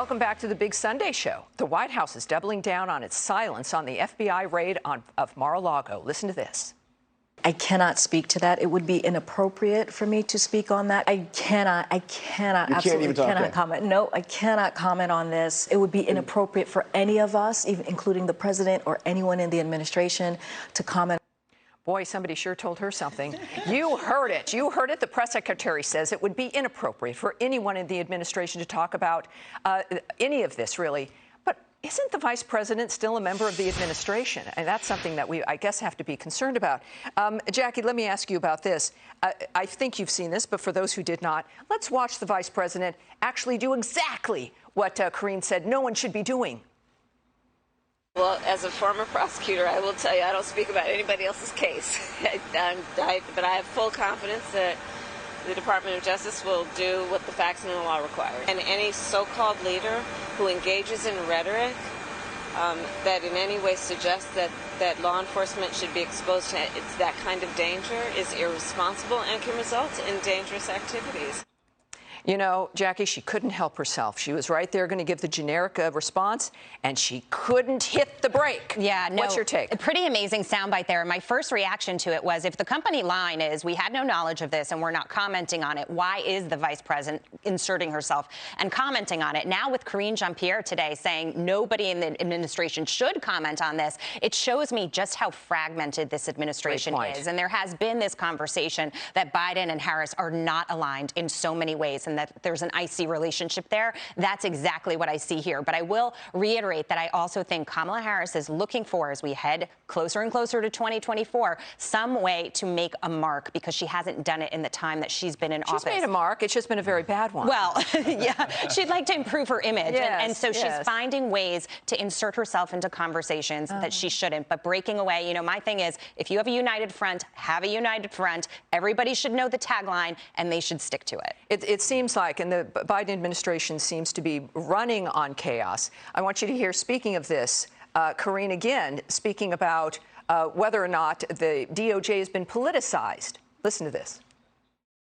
Welcome back to the Big Sunday Show. The White House is doubling down on its silence on the FBI raid of Mar-a-Lago. Listen to this. I cannot speak to that. It would be inappropriate for me to speak on that. I cannot absolutely cannot comment. No, I cannot comment on this. It would be inappropriate for any of us, even including the president or anyone in the administration, to comment. Boy, somebody sure told her something. You heard it. You heard it. The press secretary says it would be inappropriate for anyone in the administration to talk about any of this, really. But isn't the vice president still a member of the administration? And that's something that we, I guess, have to be concerned about. Jackie, let me ask you about this. I think you've seen this, but for those who did not, let's watch the vice president actually do exactly what Karine said no one should be doing. Well, as a former prosecutor, I will tell you I don't speak about anybody else's case. But I have full confidence that the Department of Justice will do what the facts and the law require. And any so-called leader who engages in rhetoric that in any way suggests that law enforcement should be exposed to that kind of danger is irresponsible and can result in dangerous activities. You know, Jackie, she couldn't help herself. She was right there going to give the generic response, and she couldn't hit the brake. Yeah, no. What's your take? A pretty amazing soundbite there. My first reaction to it was, if the company line is, we had no knowledge of this and we're not commenting on it, why is the vice president inserting herself and commenting on it? Now with Karine Jean-Pierre today saying nobody in the administration should comment on this, it shows me just how fragmented this administration is. And there has been this conversation that Biden and Harris are not aligned in so many ways, and that there's an icy relationship there. That's exactly what I see here. But I will reiterate that I also think Kamala Harris is looking for, as we head closer and closer to 2024, some way to make a mark, because she hasn't done it in the time that she's been in office. She's made a mark. It's just been a very bad one. Well, yeah, she'd like to improve her image. Yes, and so she's finding ways to insert herself into conversations that she shouldn't. But breaking away, you know, my thing is, if you have a united front, have a united front. Everybody should know the tagline, and they should stick to it. It seems like, and the Biden administration seems to be running on chaos. I want you to hear, speaking of this, Karine again speaking about whether or not the DOJ has been politicized. Listen to this.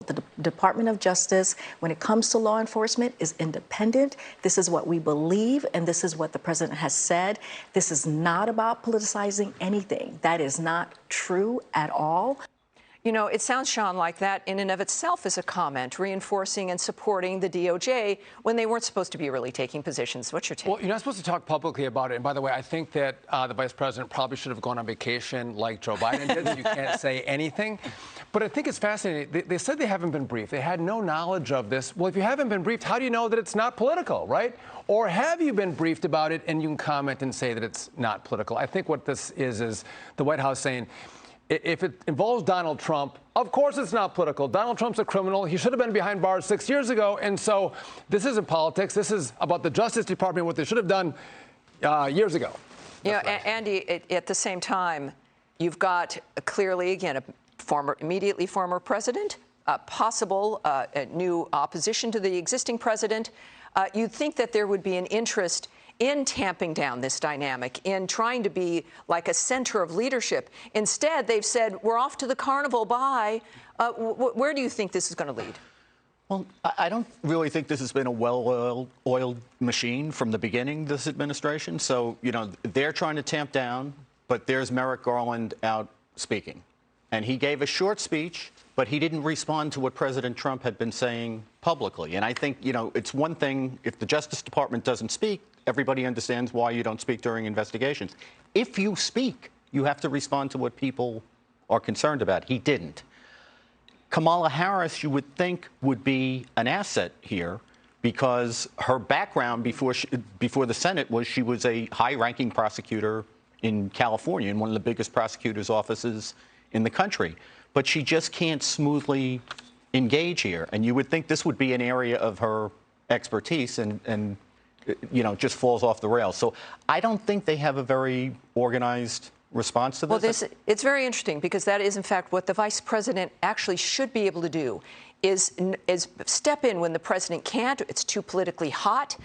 The Department of Justice, when it comes to law enforcement, is independent. This is what we believe, and this is what the president has said. This is not about politicizing anything. That is not true at all. You know, it sounds, Sean, like that in and of itself is a comment reinforcing and supporting the DOJ when they weren't supposed to be really taking positions. What's your take? Well, you're not supposed to talk publicly about it. And by the way, I think that the vice president probably should have gone on vacation like Joe Biden did, so you can't say anything. But I think it's fascinating. They said they haven't been briefed. They had no knowledge of this. Well, if you haven't been briefed, how do you know that it's not political, right? Or have you been briefed about it and you can comment and say that it's not political? I think what this is the White House saying, if it involves Donald Trump, of course it's not political. Donald Trump's a criminal. He should have been behind bars 6 years ago. And so this isn't politics. This is about the Justice Department, what they should have done years ago. Yeah, Andy, at the same time, you've got clearly, again, immediately former president, possible new opposition to the existing president. You'd think that there would be an interest in tamping down this dynamic, in trying to be like a center of leadership. Instead, they've said, we're off to the carnival, bye. Where do you think this is going to lead? Well, I don't really think this has been a well-oiled machine from the beginning, this administration. So, you know, they're trying to tamp down, but there's Merrick Garland out speaking. And he gave a short speech, but he didn't respond to what President Trump had been saying publicly. And I think, you know, it's one thing if the Justice Department doesn't speak, everybody understands why you don't speak during investigations. If you speak, you have to respond to what people are concerned about. He didn't. Kamala Harris, you would think, would be an asset here because her background before the Senate was she was a high-ranking prosecutor in California, in one of the biggest prosecutors' offices in the country. But she just can't smoothly engage here. And you would think this would be an area of her expertise and you know, just falls off the rails. So I don't think they have a very organized response to this. Well, it's very interesting because that is, in fact, what the vice president actually should be able to do is step in when the president can't. It's too politically hot.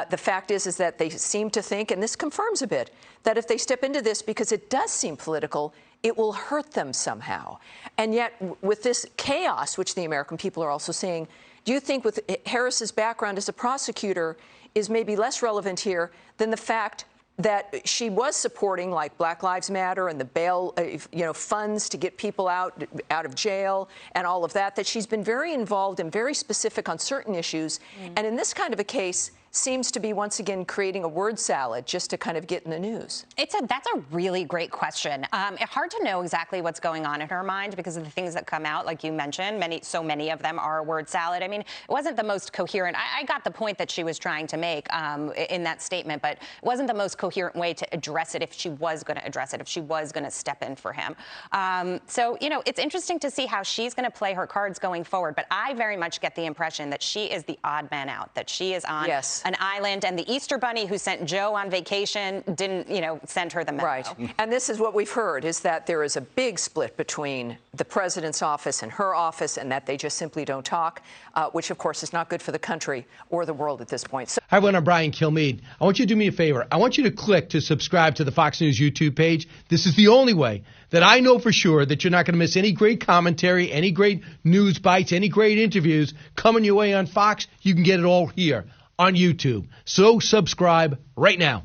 The fact is that they seem to think, and this confirms a bit, that if they step into this because it does seem political, it will hurt them somehow. And yet, with this chaos, which the American people are also saying, do you think with Harris's background as a prosecutor, is maybe less relevant here than the fact that she was supporting, like, Black Lives Matter and the bail, funds to get people out of jail and all of that, that she's been very involved and very specific on certain issues. And in this kind of a case, seems to be once again creating a word salad just to kind of get in the news. That's a really great question. It's hard to know exactly what's going on in her mind because of the things that come out, like you mentioned. So many of them are a word salad. I mean, it wasn't the most coherent. I got the point that she was trying to make in that statement, but it wasn't the most coherent way to address it if she was going to address it, if she was going to step in for him. So, it's interesting to see how she's going to play her cards going forward. But I very much get the impression that she is the odd man out, that she is on an island, and the Easter Bunny who sent Joe on vacation didn't, send her the memo. Right. And this is what we've heard, is that there is a big split between the president's office and her office, and that they just simply don't talk, which, of course, is not good for the country or the world at this point. So Hi, everyone. I'm Brian Kilmeade. I want you to do me a favor. I want you to click to subscribe to the Fox News YouTube page. This is the only way that I know for sure that you're not going to miss any great commentary, any great news bites, any great interviews coming your way on Fox. You can get it all here on YouTube. So subscribe right now.